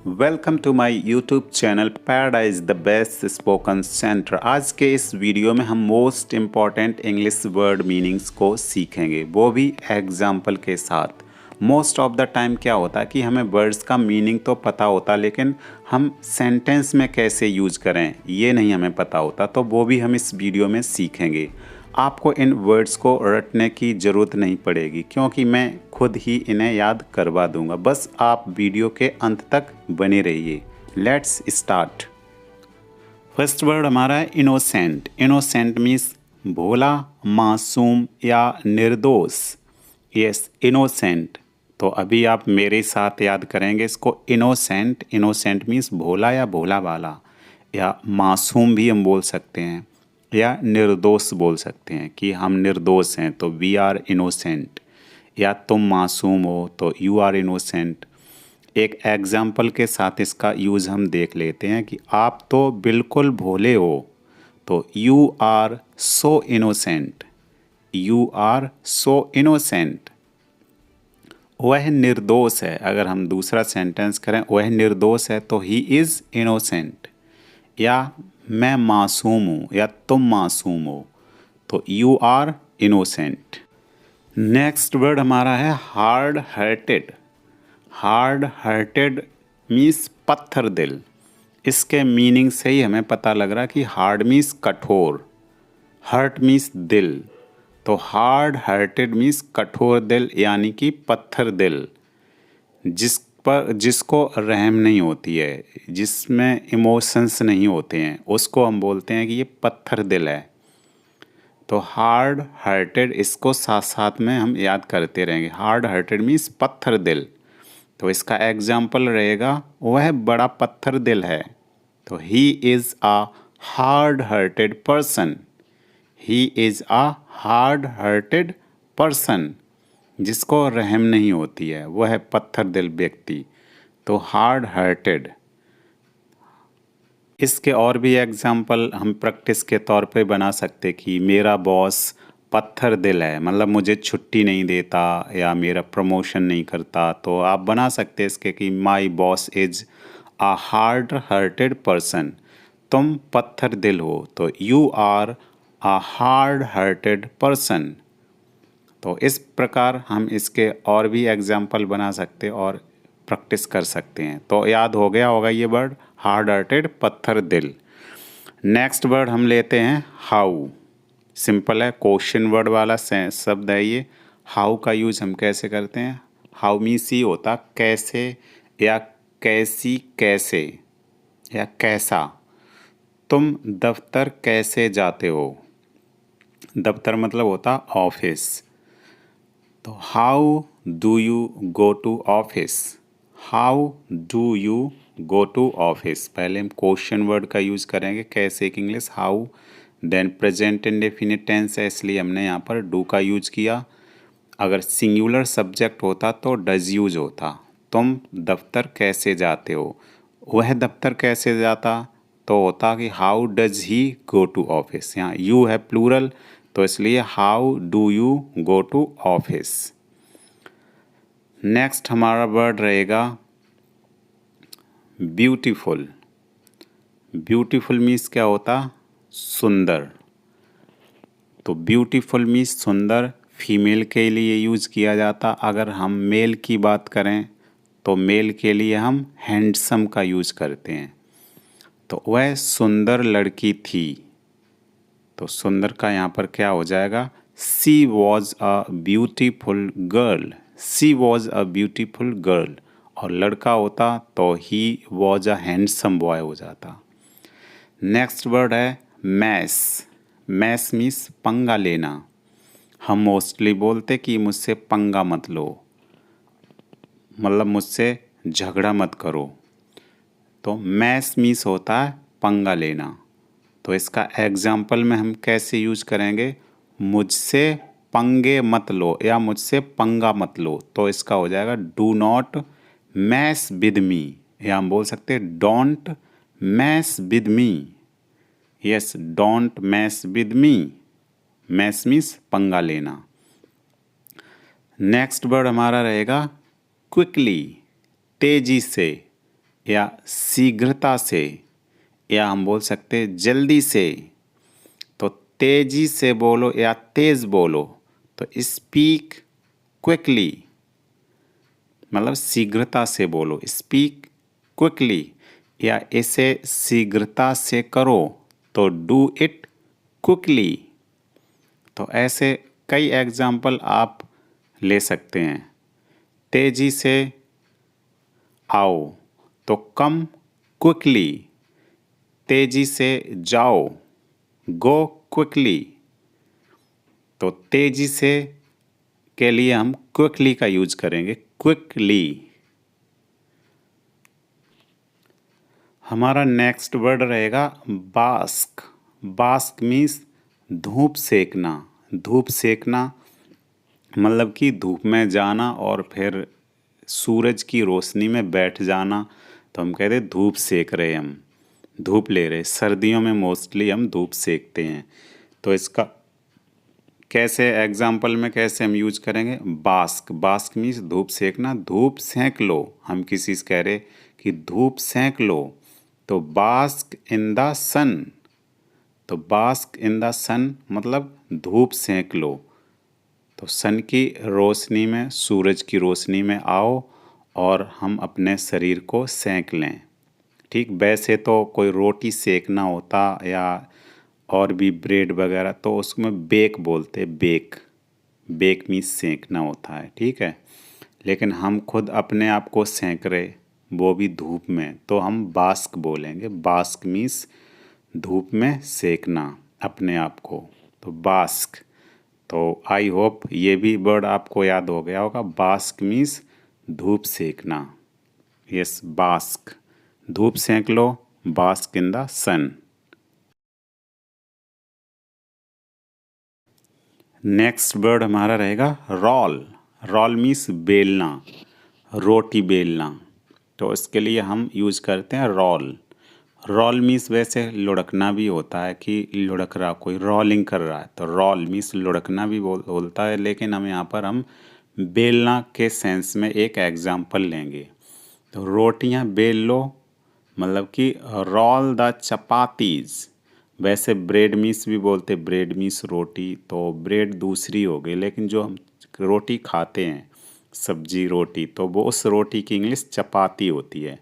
Welcome to my YouTube channel paradise the best spoken centre. आज के इस video में हम most important English word meanings को सीखेंगे, वो भी एग्जाम्पल के साथ। मोस्ट ऑफ द टाइम क्या होता है कि हमें वर्ड्स का मीनिंग तो पता होता, लेकिन हम सेंटेंस में कैसे यूज करें ये नहीं हमें पता होता, तो वो भी हम इस वीडियो में सीखेंगे। आपको इन वर्ड्स को रटने की ज़रूरत नहीं पड़ेगी, क्योंकि मैं खुद ही इन्हें याद करवा दूंगा। बस आप वीडियो के अंत तक बने रहिए। Let's start. फर्स्ट वर्ड हमारा है इनोसेंट। इनोसेंट मीन्स भोला, मासूम या निर्दोष। Yes, innocent. तो अभी आप मेरे साथ याद करेंगे इसको। इनोसेंट, इनोसेंट मीन्स भोला या भोला वाला, या मासूम भी हम बोल सकते हैं, या निर्दोष बोल सकते हैं कि हम निर्दोष हैं तो वी आर इनोसेंट, या तुम मासूम हो तो यू आर इनोसेंट। एक एग्जाम्पल के साथ इसका यूज़ हम देख लेते हैं कि आप तो बिल्कुल भोले हो, तो you are so innocent, you are so innocent. वह निर्दोष है, अगर हम दूसरा सेंटेंस करें वह निर्दोष है तो ही इज़ इनोसेंट। या मैं मासूम हूँ या तुम मासूम हो तो you are innocent. Next word हमारा है hard hearted. Hard hearted means पत्थर दिल। इसके मीनिंग से ही हमें पता लग रहा है कि हार्ड मीन्स कठोर, हर्ट मीन्स दिल, तो हार्ड हार्टेड मीन्स कठोर दिल यानी कि पत्थर दिल, जिसको रहम नहीं होती है, जिसमें इमोशंस नहीं होते हैं, उसको हम बोलते हैं कि ये पत्थर दिल है। तो हार्ड हार्टेड, इसको साथ साथ में हम याद करते रहेंगे। हार्ड हार्टेड मीन्स पत्थर दिल। तो इसका एग्जाम्पल रहेगा वह बड़ा पत्थर दिल है, तो he is a hard hearted person. He is a hard hearted person, जिसको रहम नहीं होती है, वह है पत्थर दिल व्यक्ति। तो हार्ड हार्टेड। इसके और भी एग्जाम्पल हम प्रैक्टिस के तौर पे बना सकते कि मेरा बॉस पत्थर दिल है, मतलब मुझे छुट्टी नहीं देता या मेरा प्रमोशन नहीं करता। तो आप बना सकते इसके कि my boss is a hard hearted person. तुम पत्थर दिल हो तो you are a hard hearted person. तो इस प्रकार हम इसके और भी एग्जाम्पल बना सकते और प्रैक्टिस कर सकते हैं। तो याद हो गया होगा ये वर्ड, हार्ड हार्टेड, पत्थर दिल। नेक्स्ट वर्ड हम लेते हैं हाउ। सिंपल है, क्वेश्चन वर्ड वाला शब्द है ये। हाउ का यूज हम कैसे करते हैं? हाउ मीन्स ये होता कैसे, या कैसी, कैसे, या कैसा। तुम दफ्तर कैसे जाते हो? दफ्तर मतलब होता ऑफिस। तो how do you go to office? How do you go to office. पहले हम क्वेश्चन वर्ड का यूज़ करेंगे कैसे की English, how. Then present indefinite tense है, इसलिए हमने यहाँ पर डू का यूज किया। अगर सिंगुलर सब्जेक्ट होता तो डज यूज होता। तुम दफ्तर कैसे जाते हो? वह दफ्तर कैसे जाता, तो होता कि how does he go to office. यहाँ यू है प्लूरल, तो इसलिए how do you go to office. Next हमारा वर्ड रहेगा ब्यूटीफुल। ब्यूटीफुल मीन्स क्या होता? सुंदर। तो ब्यूटीफुल मीन्स सुंदर, फीमेल के लिए यूज़ किया जाता। अगर हम मेल की बात करें तो मेल के लिए हम हैंडसम का यूज़ करते हैं। तो वह सुंदर लड़की थी, तो सुंदर का यहाँ पर क्या हो जाएगा? She was a beautiful girl. She was a beautiful girl. और लड़का होता तो he was a handsome boy हो जाता। नेक्स्ट वर्ड है मैस। मैस मीन्स पंगा लेना। हम मोस्टली बोलते कि मुझसे पंगा मत लो, मतलब मुझसे झगड़ा मत करो। तो मैस मीन्स होता है पंगा लेना। तो इसका एग्जाम्पल में हम कैसे यूज करेंगे? मुझसे पंगे मत लो या मुझसे पंगा मत लो। तो इसका हो जाएगा do not mess with me, या हम बोल सकते हैं don't mess with me. Yes, don't mess with me. Mess means पंगा लेना। नेक्स्ट वर्ड हमारा रहेगा क्विकली, तेजी से। या शीघ्रता से, या हम बोल सकते हैं जल्दी से। तो तेजी से बोलो या तेज बोलो तो स्पीक क्विकली, मतलब शीघ्रता से बोलो, स्पीक क्विकली। या इसे शीघ्रता से करो तो डू इट क्विकली। तो ऐसे कई एग्जाम्पल आप ले सकते हैं। तेजी से आओ तो कम क्विकली, तेजी से जाओ गो क्विकली। तो तेजी से के लिए हम क्विकली का यूज करेंगे, क्विकली। हमारा नेक्स्ट वर्ड रहेगा बास्क। बास्क मीन्स धूप सेकना। धूप सेकना मतलब कि धूप में जाना और फिर सूरज की रोशनी में बैठ जाना। तो हम कहते हैं धूप सेक रहे, हम धूप ले रहे। सर्दियों में मोस्टली हम धूप सेकते हैं। तो इसका कैसे एग्जाम्पल में कैसे हम यूज करेंगे, बास्क। बास्क मीन्स धूप सेकना, धूप सेक लो। हम किसी से कह रहे कि धूप सेक लो तो बास्क इन द सन। तो बास्क इन द सन मतलब धूप सेक लो। तो सन की रोशनी में, सूरज की रोशनी में आओ और हम अपने शरीर को सेक लें। ठीक, वैसे तो कोई रोटी सेकना होता या और भी ब्रेड वगैरह तो उसमें बेक बोलते, बेक। बेक मीन्स सेकना होता है, ठीक है। लेकिन हम खुद अपने आप को सेक रहे, वो भी धूप में, तो हम बास्क बोलेंगे। बास्क मीन्स धूप में सेकना अपने आप को, तो बास्क। तो आई होप ये भी वर्ड आपको याद हो गया होगा। बास्क मीन्स धूप सेकना। यस, बास्क, धूप सेक लो, bask in the sun. Next word हमारा रहेगा रोल। रोल मीन्स बेलना, रोटी बेलना। तो इसके लिए हम यूज करते हैं रोल। रोल मीन्स वैसे लुढ़कना भी होता है कि लुढ़क रहा, कोई रोलिंग कर रहा है, तो रोल मीन्स लुढ़कना भी बोलता है। लेकिन हम यहाँ पर हम बेलना के सेंस में एक एग्जाम्पल लेंगे। तो रोटियाँ बेल लो मतलब कि रोल द चपातीज। वैसे ब्रेड मीस भी बोलते, ब्रेड मीस रोटी, तो ब्रेड दूसरी हो गई, लेकिन जो हम रोटी खाते हैं सब्जी रोटी, तो वो उस रोटी की इंग्लिश चपाती होती है।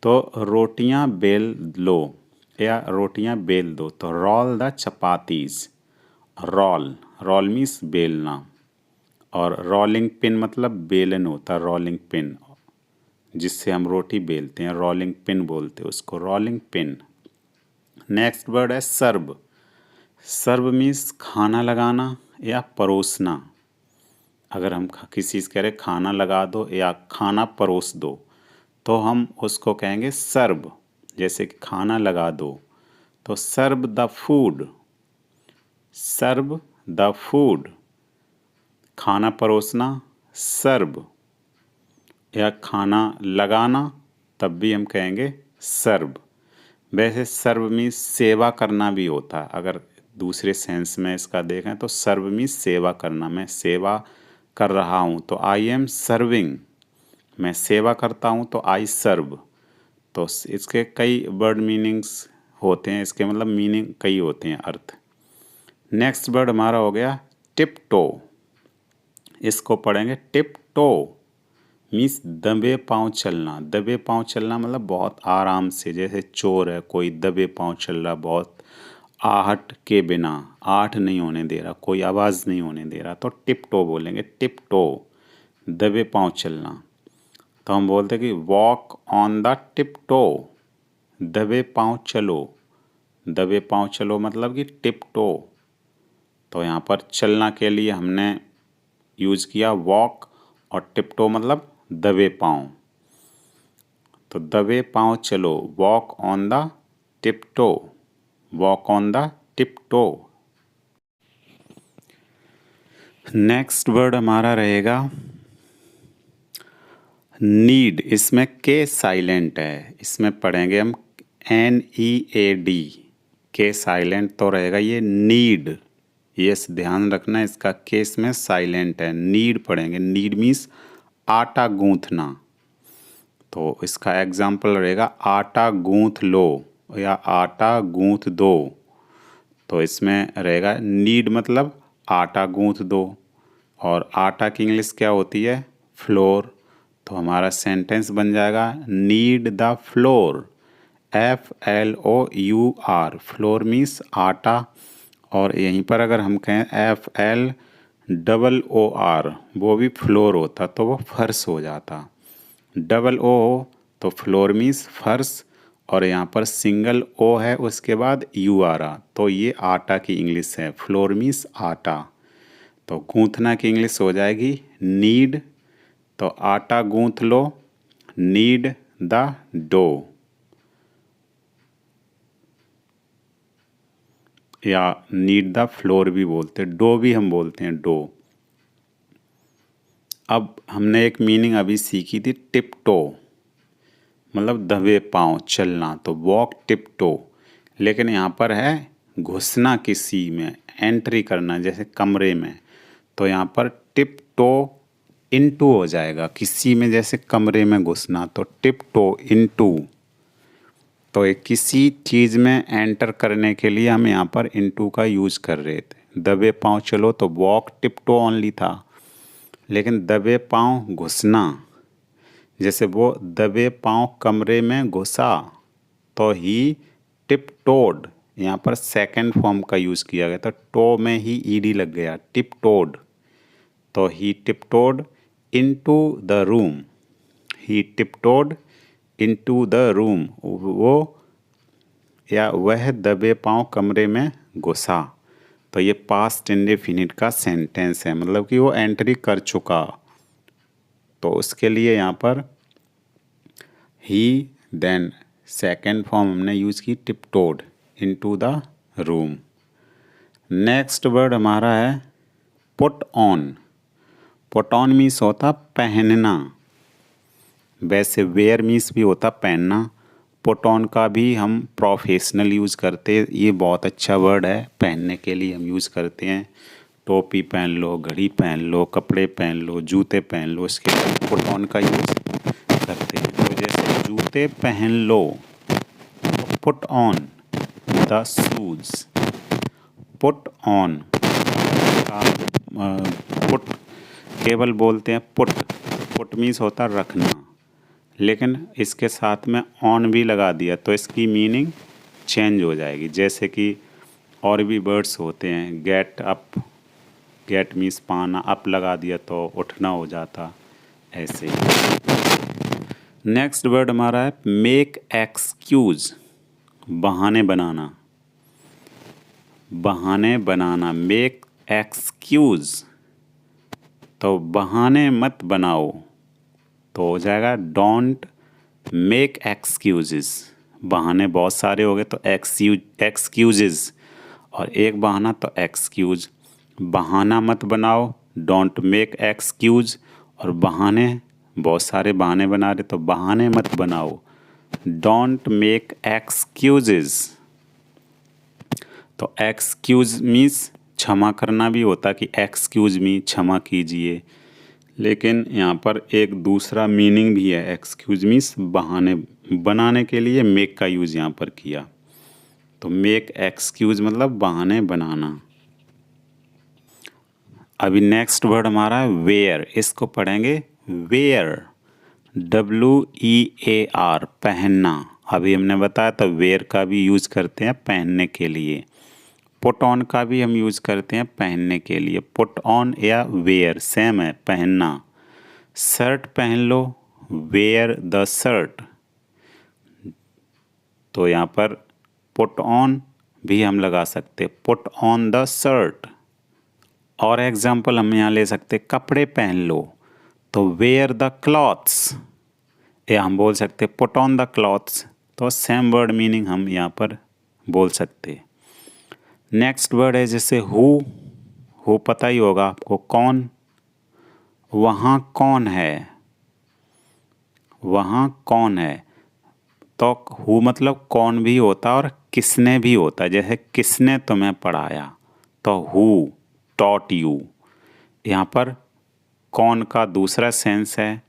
तो रोटियां बेल लो या रोटियां बेल दो तो roll the chapatis. Roll, roll means बेलना। और रोलिंग पिन मतलब बेलन होता है, रोलिंग पिन जिससे हम रोटी बेलते हैं, रोलिंग पिन बोलते हैं उसको, रोलिंग पिन। नेक्स्ट वर्ड है सर्व। सर्व मीन्स खाना लगाना या परोसना। अगर हम किसी से कह रहे खाना लगा दो या खाना परोस दो तो हम उसको कहेंगे सर्व। जैसे कि खाना लगा दो तो serve the food, serve the food. खाना परोसना सर्व, या खाना लगाना तब भी हम कहेंगे सर्व। वैसे सर्व मीन्स सेवा करना भी होता है। अगर दूसरे सेंस में इसका देखें तो सर्व मीन्स सेवा करना, मैं सेवा कर रहा हूँ तो आई एम सर्विंग। मैं सेवा करता हूँ तो आई सर्व। तो इसके कई वर्ड मीनिंग्स होते हैं, इसके मतलब मीनिंग कई होते हैं, अर्थ। नेक्स्ट वर्ड हमारा हो गया टिप टो। इसको पढ़ेंगे टिप टो मीन्स दबे पाँव चलना। दबे पाँव चलना मतलब बहुत आराम से, जैसे चोर है कोई दबे पाँव चल रहा, बहुत आहट के बिना, आहट नहीं होने दे रहा, कोई आवाज़ नहीं होने दे रहा, तो टिप टो बोलेंगे। टिप टो दबे पाँव चलना। तो हम बोलते हैं कि walk on the tiptoe, दबे पाँव चलो। दबे पाँव चलो मतलब कि टिप टो। तो यहाँ पर चलना के लिए हमने यूज किया वॉक, और टिप टो मतलब दबे पाँव। तो दबे पाँव चलो, walk on the tiptoe, walk on the tiptoe. Next word हमारा रहेगा नीड। इसमें के साइलेंट है, इसमें पढ़ेंगे हम NEAD। के साइलेंट तो रहेगा ये नीड। यस, ध्यान रखना इसका केस में साइलेंट है। नीड पढ़ेंगे। नीड मीन्स आटा गूंथना। तो इसका एग्जाम्पल रहेगा आटा गूंथ लो या आटा गूंथ दो। तो इसमें रहेगा नीड मतलब आटा गूंथ दो, और आटा की इंग्लिश क्या होती है? फ्लोर। तो हमारा सेंटेंस बन जाएगा need the floor, FLOUR। Floor means आटा। और यहीं पर अगर हम कहें FLOOR, वो भी फ्लोर होता तो वो फर्श हो जाता। OO तो फ्लोर मीन्स फर्श, और यहाँ पर सिंगल ओ है उसके बाद यू आ रहा, तो ये आटा की इंग्लिश है। फ्लोर मीन्स आटा। तो गूंथना की इंग्लिश हो जाएगी नीड। तो आटा गूंथ लो, नीड द डो, या नीड द फ्लोर भी बोलते हैं, डो भी हम बोलते हैं, डो। अब हमने एक मीनिंग अभी सीखी थी टिप टो, मतलब दबे पाँव चलना, तो वॉक टिप टो। लेकिन यहाँ पर है घुसना किसी में, एंट्री करना, जैसे कमरे में। तो यहाँ पर टिप टो इनटू हो जाएगा, किसी में जैसे कमरे में घुसना, तो टिप टो इनटू। तो एक किसी चीज़ में एंटर करने के लिए हम यहाँ पर इनटू का यूज़ कर रहे थे। दबे पाँव चलो तो वॉक टिप टो ओनली था, लेकिन दबे पाँव घुसना, जैसे वो दबे पाँव कमरे में घुसा, तो ही टिप टोड, यहाँ पर सेकंड फॉर्म का यूज़ किया गया, तो टो में ही ईडी लग गया, टिप टोड। तो he tiptoed into the room, he tiptoed into the room, वो या वह दबे पाँव कमरे में घुसा। तो ये पास्ट इंडेफिनिट का सेंटेंस है, मतलब कि वो एंट्री कर चुका। तो उसके लिए यहाँ पर ही, देन सेकेंड फॉर्म हमने यूज़ की tiptoed into the room. Next word हमारा है put on. Put on means होता पहनना, वैसे वेयर मीन्स भी होता पहनना। पुट ऑन का भी हम प्रोफेशनल यूज़ करते हैं, ये बहुत अच्छा वर्ड है, पहनने के लिए हम यूज़ करते हैं। टोपी पहन लो, घड़ी पहन लो, कपड़े पहन लो, जूते पहन लो, इसके लिए पुट ऑन का यूज़ करते हैं। तो जैसे जूते पहन लो, put on the shoes. Put on का पुट केवल बोलते हैं पुट, पुट मीन्स होता रखना, लेकिन इसके साथ में ऑन भी लगा दिया तो इसकी मीनिंग चेंज हो जाएगी। जैसे कि और भी वर्ड्स होते हैं, गेट अप, गेट मीन्स पाना, अप लगा दिया तो उठना हो जाता, ऐसे ही। नेक्स्ट वर्ड हमारा है मेक एक्सक्यूज़, बहाने बनाना। बहाने बनाना, मेक एक्सक्यूज़, तो बहाने मत बनाओ, तो हो जाएगा डोंट मेक एक्सक्यूजेस। बहाने बहुत सारे हो गए तो एक्सक्यूजेस, और एक बहाना तो एक्सक्यूज। बहाना मत बनाओ, डोंट मेक एक्सक्यूज, और बहाने बहुत सारे बहाने बना रहे तो बहाने मत बनाओ, डोंट मेक एक्सक्यूजेस। तो एक्सक्यूज मीन्स क्षमा करना भी होता कि एक्सक्यूज मी, क्षमा कीजिए, लेकिन यहाँ पर एक दूसरा मीनिंग भी है। एक्सक्यूज मीन्स बहाने बनाने के लिए मेक का यूज़ यहाँ पर किया, तो मेक एक्सक्यूज मतलब बहाने बनाना। अभी नेक्स्ट वर्ड हमारा है वेयर, इसको पढ़ेंगे वेयर, WEAR, पहनना। अभी हमने बताया तो वेयर का भी यूज़ करते हैं पहनने के लिए, पुट ऑन का भी हम यूज़ करते हैं पहनने के लिए। पुट ऑन या वेयर सेम है, पहनना। शर्ट पहन लो, वेयर द शर्ट, तो यहाँ पर पुट ऑन भी हम लगा सकते, पुट ऑन द शर्ट। और एग्जाम्पल हम यहाँ ले सकते कपड़े पहन लो, तो वेयर द क्लॉथ्स, या हम बोल सकते पुट ऑन द क्लॉथ्स। तो सेम वर्ड मीनिंग हम यहाँ पर बोल सकते। नेक्स्ट वर्ड है जैसे हु पता ही होगा आपको, कौन। वहाँ कौन है, वहाँ कौन है, तो हु मतलब कौन भी होता और किसने भी होता। जैसे किसने तुम्हें पढ़ाया, तो हु टॉट यू। यहाँ पर कौन का दूसरा सेंस है,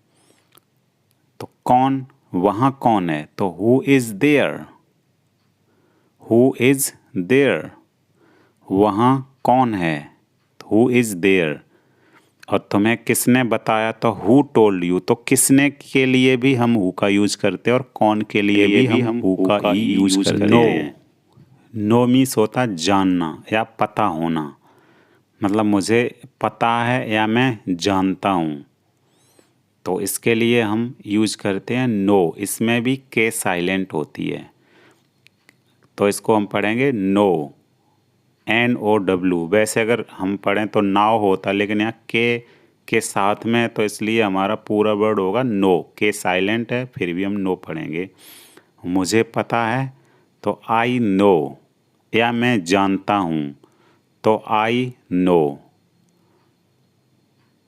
तो कौन वहाँ कौन है, तो who is there, who is there, वहाँ कौन है, हु इज़ देयर। और तुम्हें किसने बताया, तो हु टोल्ड यू, तो किसने के लिए भी हम हु का यूज करते हैं और कौन के लिए भी हम हु का ही यूज करते हैं। नो मीन्स होता जानना या पता होना, मतलब मुझे पता है या मैं जानता हूँ, तो इसके लिए हम यूज करते हैं नो। इसमें भी के साइलेंट होती है, तो इसको हम पढ़ेंगे नो, NOW। वैसे अगर हम पढ़ें तो नाव होता, लेकिन यहाँ के साथ में, तो इसलिए हमारा पूरा वर्ड होगा नो। के साइलेंट है, फिर भी हम नो पढ़ेंगे। मुझे पता है तो आई नो, या मैं जानता हूँ तो आई नो।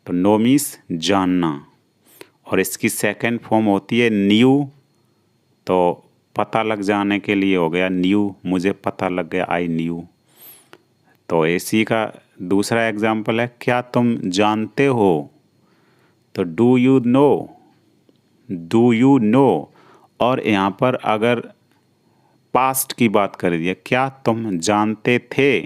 तो नो मीन्स जानना। और इसकी सेकंड फॉर्म होती है न्यू, तो पता लग जाने के लिए हो गया न्यू, मुझे पता लग गया, आई न्यू। तो इसी का दूसरा एग्जाम्पल है क्या तुम जानते हो, तो do you know, do you know. और यहाँ पर अगर पास्ट की बात कर दिया, क्या तुम जानते थे,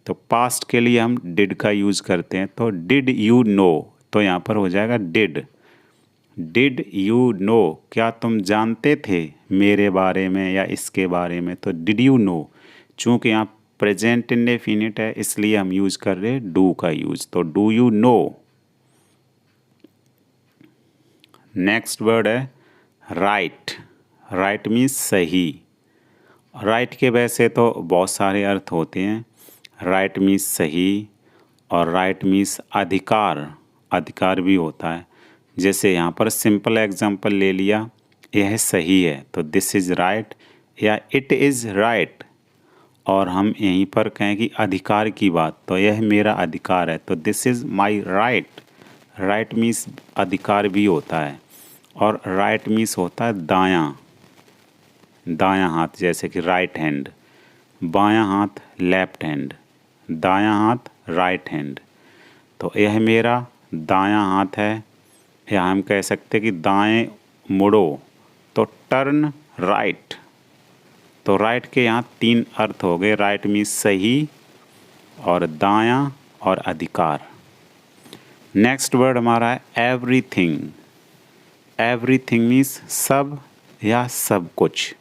तो पास्ट के लिए हम डिड का यूज़ करते हैं, तो डिड यू नो, तो यहाँ पर हो जाएगा डिड। डिड यू नो, क्या तुम जानते थे मेरे बारे में या इसके बारे में, तो डिड यू नो। चूँकि यहाँ प्रेजेंट इंडेफिनिट है, इसलिए हम यूज़ कर रहे हैं डू का यूज़, तो do you know. Next word है राइट। राइट मीन्स सही। राइट के वैसे तो बहुत सारे अर्थ होते हैं। राइट मीन्स सही, और राइट मीन्स अधिकार, अधिकार भी होता है। जैसे यहाँ पर सिंपल एग्जांपल ले लिया, यह सही है तो दिस इज़ राइट, या इट इज़ राइट। और हम यहीं पर कहें कि अधिकार की बात, तो यह मेरा अधिकार है, तो this is my right. Right means अधिकार भी होता है। और राइट मीन्स होता है दायां, दायां हाथ, जैसे कि राइट हैंड, बायां हाथ लेफ्ट हैंड, दायां हाथ राइट हैंड। तो यह मेरा दायां हाथ है, या हम कह सकते हैं कि दाएं मुड़ो, तो टर्न राइट। तो राइट के यहाँ तीन अर्थ हो गए। राइट मीन्स सही, और दायां, और अधिकार। नेक्स्ट वर्ड हमारा है एवरीथिंग। एवरीथिंग मीन्स सब या सब कुछ।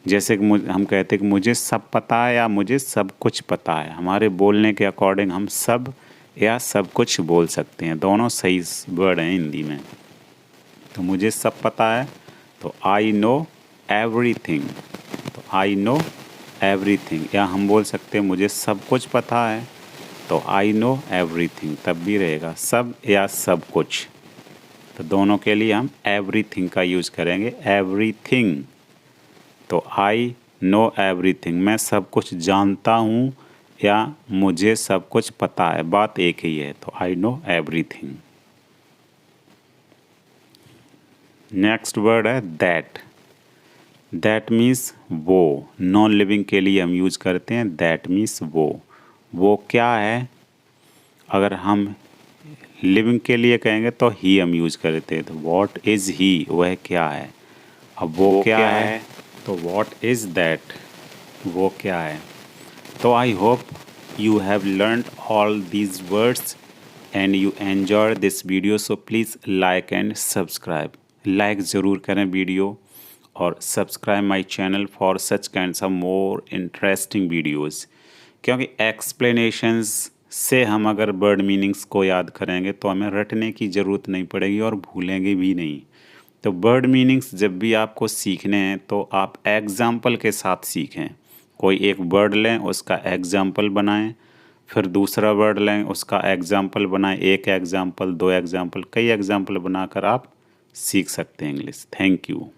जैसे कि हम कहते हैं कि मुझे सब पता है या मुझे सब कुछ पता है। हमारे बोलने के अकॉर्डिंग हम सब या सब कुछ बोल सकते हैं, दोनों सही वर्ड हैं हिंदी में। तो मुझे सब पता है तो आई नो एवरीथिंग, तो आई नो एवरीथिंग। या हम बोल सकते हैं मुझे सब कुछ पता है तो आई नो एवरीथिंग, तब भी रहेगा सब या सब कुछ। तो दोनों के लिए हम एवरीथिंग का यूज़ करेंगे। एवरीथिंग, तो आई नो एवरीथिंग, मैं सब कुछ जानता हूँ या मुझे सब कुछ पता है, बात एक ही है, तो I know everything. Next word है दैट। दैट मीन्स वो। नॉन लिविंग के लिए हम यूज़ करते हैं दैट मीन्स वो क्या है। अगर हम लिविंग के लिए कहेंगे तो ही हम यूज़ करते हैं, तो व्हाट इज़ ही, वह क्या है। अब वो क्या है, तो व्हाट इज़ दैट, वो क्या है। तो I hope you have learned all these words and you enjoyed this video, so please like and subscribe. Like ज़रूर करें वीडियो, और subscribe my channel for such kind of more interesting videos. क्योंकि explanations से हम अगर word meanings को याद करेंगे तो हमें रटने की ज़रूरत नहीं पड़ेगी और भूलेंगे भी नहीं। तो वर्ड मीनिंग्स जब भी आपको सीखने हैं तो आप एग्ज़ाम्पल के साथ सीखें। कोई एक वर्ड लें, उसका एग्ज़ाम्पल बनाएं, फिर दूसरा वर्ड लें, उसका एग्ज़ाम्पल बनाएं। एक एग्ज़ाम्पल, दो एग्ज़ाम्पल, कई एग्ज़ाम्पल बनाकर आप सीख सकते हैं इंग्लिश। Thank you.